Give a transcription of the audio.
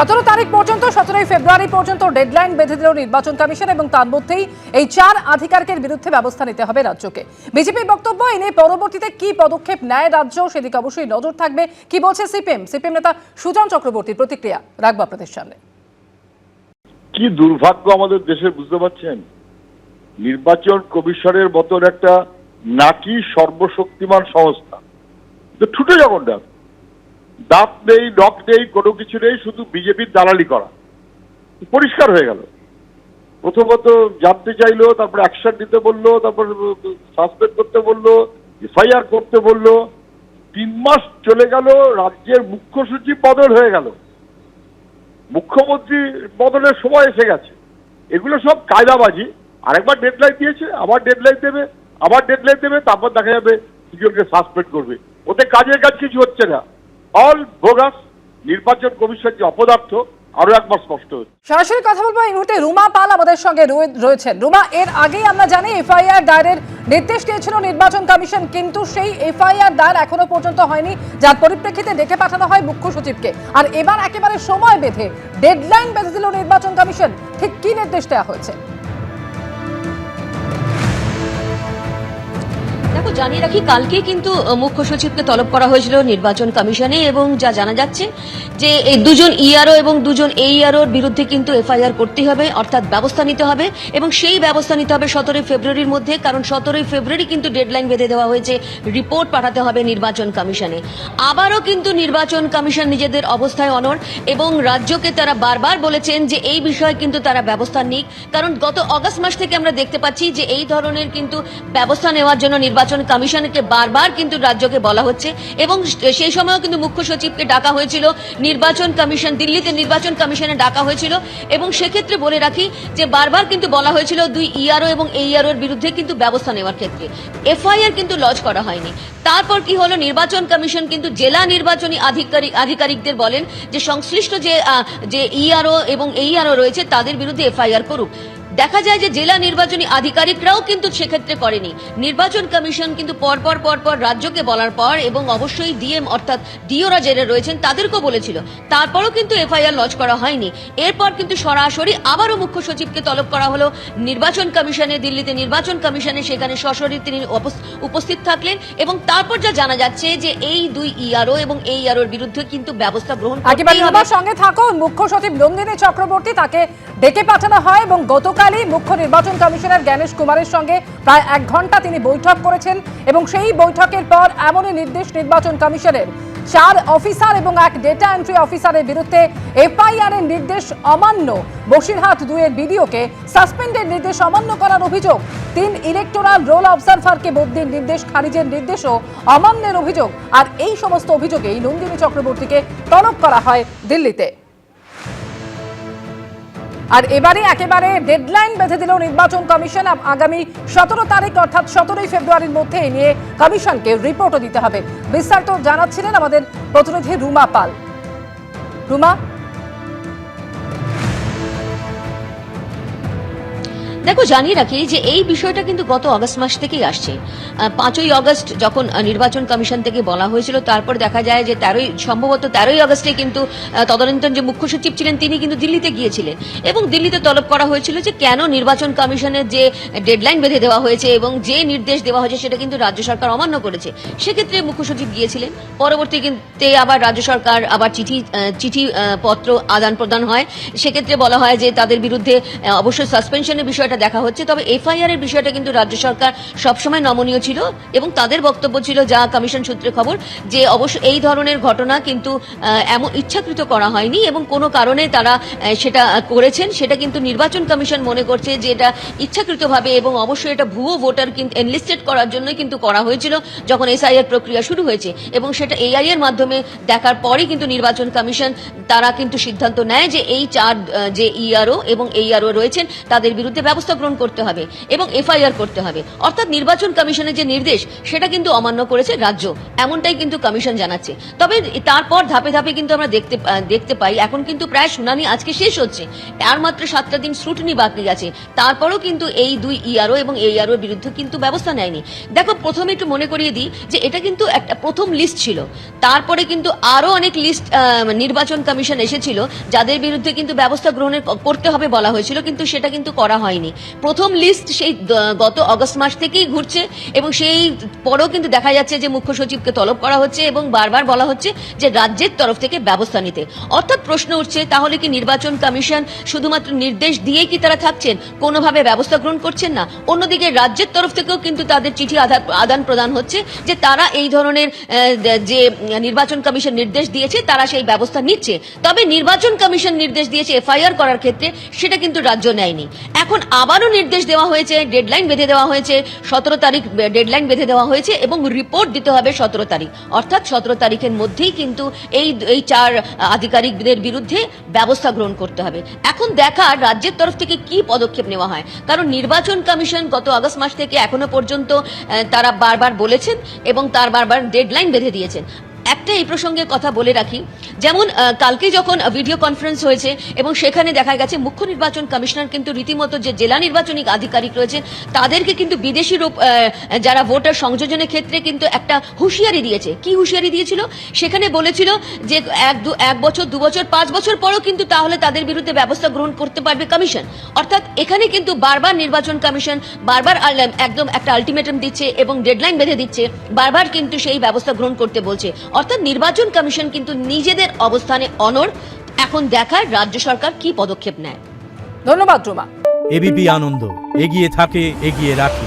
17 তারিখ পর্যন্ত 17 ফেব্রুয়ারি পর্যন্ত ডেডলাইন বেঁধে দিল নির্বাচন কমিশন এবং তার মধ্যেই এই 4 আধিকারিকের বিরুদ্ধে ব্যবস্থা নিতে হবে রাজ্যকে। বিজেপির বক্তব্য, এনে পরবর্তীতে কি পদক্ষেপ নেয় রাজ্য সেদিকে অবশ্যই নজর থাকবে। কি বলছে সিপিএম নেতা সুজন চক্রবর্তীর প্রতিক্রিয়া রাখবো আপনাদের সামনে। কি দুর্ভাগ্য আমাদের দেশে, বুঝতে পারছেন? নির্বাচন কমিশনের মতন একটা নাকি সর্বশক্তিমান সংস্থা ঠুটে যখন দাঁত নেই, নখ নেই, কোনো কিছু নেই, শুধু বিজেপির দালালি করা পরিষ্কার হয়ে গেল। প্রথমত জানতে চাইলো, তারপর অ্যাকশন নিতে বললো, তারপর সাসপেন্ড করতে বললো, এফআইআর করতে বললো। 3 মাস চলে গেল, রাজ্যের মুখ্য সচিব বদল হয়ে গেল, মুখ্যমন্ত্রী বদলের সময় এসে গেছে। এগুলো সব কায়দাবাজি। আরেকবার ডেডলাইন দিয়েছে, আবার ডেডলাইন দেবে, আবার ডেডলাইন দেবে, তারপর দেখা যাবে দুজনকে সাসপেন্ড করবে। ওতে কাজের কাজ কিছু হচ্ছে না, অল বোগাস। নির্বাচন কমিশন যে অপদার্থ আরো একবার স্পষ্ট হচ্ছে। সরাসরি কথা বলবো এই মুহূর্তে রুমা পাল আমাদের সঙ্গে রয়েছেন। রুমা, এর আগেই আমরা জানি এফআইআর দায়েরের নির্দেশ দিয়েছিল নির্বাচন কমিশন, কিন্তু সেই এফআইআর দায়ের এখনো পর্যন্ত হয়নি, যার পরিপ্রেক্ষিতে ডেকে পাঠানো হয় মুখ্য সচিবকে। আর এবার একেবারে সময় বেঁধে ডেডলাইন বেঁধে দিল নির্বাচন কমিশন। ঠিক কি নির্দেশ দেওয়া হয়েছে? দেখো, জানিয়ে রাখি, কালকে কিন্তু মুখ্য সচিবকে তলব করা হয়েছিল নির্বাচন কমিশনে এবং যা জানা যাচ্ছে যে এই দুজন ইআরও এবং দুজন এইআরওর বিরুদ্ধে কিন্তু এফআইআর করতে হবে, অর্থাৎ ব্যবস্থা নিতে হবে এবং সেই ব্যবস্থা নিতে হবে 17 ফেব্রুয়ারির মধ্যে। কারণ 17 ফেব্রুয়ারি কিন্তু ডেডলাইন বেঁধে দেওয়া হয়েছে, রিপোর্ট পাঠাতে হবে নির্বাচন কমিশনে। আবারও কিন্তু নির্বাচন কমিশন নিজেদের অবস্থায় অনড় এবং রাজ্যকে তারা বারবার বলেছেন যে এই বিষয়ে কিন্তু তারা ব্যবস্থা নিক। কারণ গত অগস্ট মাস থেকে আমরা দেখতে পাচ্ছি যে এই ধরনের কিন্তু ব্যবস্থা নেওয়ার জন্য নির্বাচন কমিশনকে বারবার কিন্তু রাজ্যকে বলা হচ্ছে এবং সেই সময়ও কিন্তু মুখ্য সচিবকে ডাকা হয়েছিল নির্বাচন কমিশন, দিল্লিতে নির্বাচন কমিশনে ডাকা হয়েছিল এবং সেক্ষেত্রে বলে রাখি যে বারবার কিন্তু বলা হয়েছিল 2 ইআরও এবং এইআরওর বিরুদ্ধে কিন্তু ব্যবস্থা নেওয়ার ক্ষেত্রে। এফআইআর কিন্তু লজ করা হয়নি। তারপর কি হলো, নির্বাচন কমিশন কিন্তু জেলা নির্বাচনী আধিকারিকদের বলেন যে সংশ্লিষ্ট যে ইআরও এবং এইআরও রয়েছে তাদের বিরুদ্ধে এফআইআর করুক। দেখা যায় যে জেলা নির্বাচনী আধিকারিকরাও কিন্তু সেক্ষেত্রে করেনি। নির্বাচন কমিশন কিন্তু পরপর রাজ্যকে বলার পর এবং অবশ্যই ডিএম অর্থাৎ ডিওরা জেলে রয়েছেন তাদেরকেও বলেছিল, তারপরও কিন্তু এফআইআর লজ করা হয়নি। এরপর কিন্তু সরাসরি আবারও মুখ্য সচিবকে তলব করা হলো নির্বাচন কমিশনে, দিল্লিতে নির্বাচন কমিশনে, সেখানে সশরীরে তিনি উপস্থিত থাকলেন এবং তারপর যা জানা যাচ্ছে যে এই 2 ইআরও এবং এইআরওর বিরুদ্ধে কিন্তু ব্যবস্থা গ্রহণ করতেই হবে। সঙ্গে থাকো মুখ্য সচিব নন্দিনী চক্রবর্তী, তাকে ডেকে পাঠানো হয় এবং গতকালই মুখ্য নির্বাচন কমিশনার জ্ঞানেশ কুমারের সঙ্গে প্রায় 1 ঘন্টা তিনি বৈঠক করেছেন এবং সেই বৈঠকের পর এমনই নির্দেশ নির্বাচন কমিশনের। 4 অফিসার এবং 1 ডেটা এন্ট্রি অফিসারের বিরুদ্ধে এফআইআর এর নির্দেশ অমান্য, বসিরহাট 2 এর বিডিওকে সাসপেন্ডের নির্দেশ অমান্য করার অভিযোগ, 3 ইলেকটোরাল রোল অবজারভারকে বদলির নির্দেশ খারিজের নির্দেশও অমান্যের অভিযোগ। আর এই সমস্ত অভিযোগেই নন্দিনী চক্রবর্তীকে তলব করা হয় দিল্লিতে। আর এবারে একেবারে ডেডলাইন বেঁধে দিল নির্বাচন কমিশন। আগামী 17 তারিখ অর্থাৎ 17 ফেব্রুয়ারির মধ্যে এ নিয়ে কমিশনকে রিপোর্টও দিতে হবে। বিস্তারিত জানাচ্ছিলেন আমাদের প্রতিনিধি রুমা পাল। রুমা, দেখো, জানিয়ে রাখি যে এই বিষয়টা কিন্তু গত অগস্ট মাস থেকেই আসছে। 5ই অগস্ট যখন নির্বাচন কমিশন থেকে বলা হয়েছিল, তারপর দেখা যায় যে সম্ভবত 13ই অগস্টে কিন্তু তদানীন্তন যে মুখ্য সচিব ছিলেন তিনি কিন্তু দিল্লিতে গিয়েছিলেন এবং দিল্লিতে তলব করা হয়েছিল যে কেন নির্বাচন কমিশনের যে ডেডলাইন বেঁধে দেওয়া হয়েছে এবং যে নির্দেশ দেওয়া হয়েছে সেটা কিন্তু রাজ্য সরকার অমান্য করেছে। সেক্ষেত্রে মুখ্য সচিব গিয়েছিলেন, পরবর্তীতে আবার রাজ্য সরকার আবার চিঠি পত্র আদান প্রদান হয়। সেক্ষেত্রে বলা হয় যে তাদের বিরুদ্ধে অবশ্যই সাসপেনশনের বিষয়টা দেখা হচ্ছে, তবে এফআইআর এর বিষয়টা কিন্তু রাজ্য সরকার সবসময় নমনীয় ছিল এবং তাদের বক্তব্য ছিল, যা কমিশন সূত্রে খবর, যে অবশ্য এই ধরনের ঘটনা কিন্তু এমন ইচ্ছাকৃত করা হয়নি এবং কোনো কারণে তারা সেটা করেছেন সেটা কিন্তু নির্বাচন কমিশন মনে করছে যে এটা ইচ্ছাকৃতভাবে এবং অবশ্যই এটা ভুয়ো ভোটার কিন্তু এনলিস্টেড করার জন্যই কিন্তু করা হয়েছিল যখন এসআইআর প্রক্রিয়া শুরু হয়েছে এবং সেটা এআই এর মাধ্যমে দেখার পরই কিন্তু নির্বাচন কমিশন তারা কিন্তু সিদ্ধান্ত নেয় যে এই 4 যে ইআরও এবং এইআরও রয়েছেন তাদের বিরুদ্ধে ব্যবস্থা ব্যবস্থা গ্রহণ করতে হবে এবং এফআইআর করতে হবে। অর্থাৎ নির্বাচন কমিশনের যে নির্দেশ সেটা কিন্তু অমান্য করেছে রাজ্য, এমনটাই কিন্তু কমিশন জানাচ্ছে। তবে তারপর ধাপে ধাপে কিন্তু আমরা দেখতে পাই এখন কিন্তু প্রায় শুনানি আজকে শেষ হচ্ছে, আর মাত্র 7টা দিন স্ক্রুটিনি বাকি আছে, তারপরও কিন্তু এই দুই ইআরও এবং এইআরও এর বিরুদ্ধে কিন্তু ব্যবস্থা নেয়নি। দেখো, প্রথমে একটু মনে করিয়ে দিই যে এটা কিন্তু একটা প্রথম লিস্ট ছিল, তারপরে কিন্তু আরো অনেক লিস্ট নির্বাচন কমিশন এসেছিল যাদের বিরুদ্ধে কিন্তু ব্যবস্থা গ্রহণের করতে হবে বলা হয়েছিল, কিন্তু সেটা কিন্তু করা হয়নি। প্রথম লিস্ট সেই গত অগস্ট মাস থেকেই ঘুরছে এবং সেই পরেও কিন্তু দেখা যাচ্ছে যে মুখ্য সচিবকে তলব করা হচ্ছে এবং বারবার বলা হচ্ছে যে রাজ্যের তরফ থেকে ব্যবস্থা নিতে। অর্থাৎ প্রশ্ন উঠছে, তাহলে কি নির্বাচন কমিশন শুধুমাত্র নির্দেশ দিয়েই কি তারা থাকছেন, কোনোভাবে ব্যবস্থা গ্রহণ করছেন না? অন্যদিকে রাজ্যের তরফ থেকেও কিন্তু তাদের চিঠি আদান প্রদান হচ্ছে যে তারা এই ধরনের যে নির্বাচন কমিশন নির্দেশ দিয়েছে তারা সেই ব্যবস্থা নিচ্ছে। তবে নির্বাচন কমিশন নির্দেশ দিয়েছে এফআইআর করার ক্ষেত্রে, সেটা কিন্তু রাজ্য নেয়নি। এখন আবারও নির্দেশ দেওয়া হয়েছে, ডেডলাইন বেঁধে দেওয়া হয়েছে, 17 তারিখ ডেডলাইন বেঁধে দেওয়া হয়েছে এবং রিপোর্ট দিতে হবে 17 তারিখ। অর্থাৎ 17 তারিখের মধ্যেই কিন্তু এই 4 আধিকারিকদের বিরুদ্ধে ব্যবস্থা গ্রহণ করতে হবে। এখন দেখা রাজ্যের তরফ থেকে কি পদক্ষেপ নেওয়া হয়, কারণ নির্বাচন কমিশন গত আগস্ট মাস থেকে এখনো পর্যন্ত তারা বারবার বলেছেন এবং তার বারবার ডেডলাইন বেঁধে দিয়েছেন। একটা এই প্রসঙ্গে কথা বলে রাখি, যেমন কালকে যখন ভিডিও কনফারেন্স হয়েছে এবং সেখানে দেখা গেছে মুখ্য নির্বাচন কমিশনার কিন্তু রীতিমতো যে জেলা নির্বাচনী আধিকারিক রয়েছেন তাদেরকে কিন্তু বিদেশি যারা ভোটার সংযোজনের ক্ষেত্রে কিন্তু একটা হুঁশিয়ারি দিয়েছে। কি হুঁশিয়ারি দিয়েছিল? সেখানে বলেছিল যে 1 বছর 2 বছর 5 বছর পরও কিন্তু তাহলে তাদের বিরুদ্ধে ব্যবস্থা গ্রহণ করতে পারবে কমিশন। অর্থাৎ এখানে কিন্তু বারবার নির্বাচন কমিশন বারবার একদম একটা আলটিমেটাম দিচ্ছে এবং ডেডলাইন বেঁধে দিচ্ছে, বারবার কিন্তু সেই ব্যবস্থা গ্রহণ করতে বলছে। অর্থাৎ নির্বাচন কমিশন কিন্তু নিজেদের অবস্থানে অনড়। এখন দেখার রাজ্য সরকার কি পদক্ষেপ নেয়। ধন্যবাদ রুমা। এবিপি আনন্দ, এগিয়ে থাকে, এগিয়ে রাখে।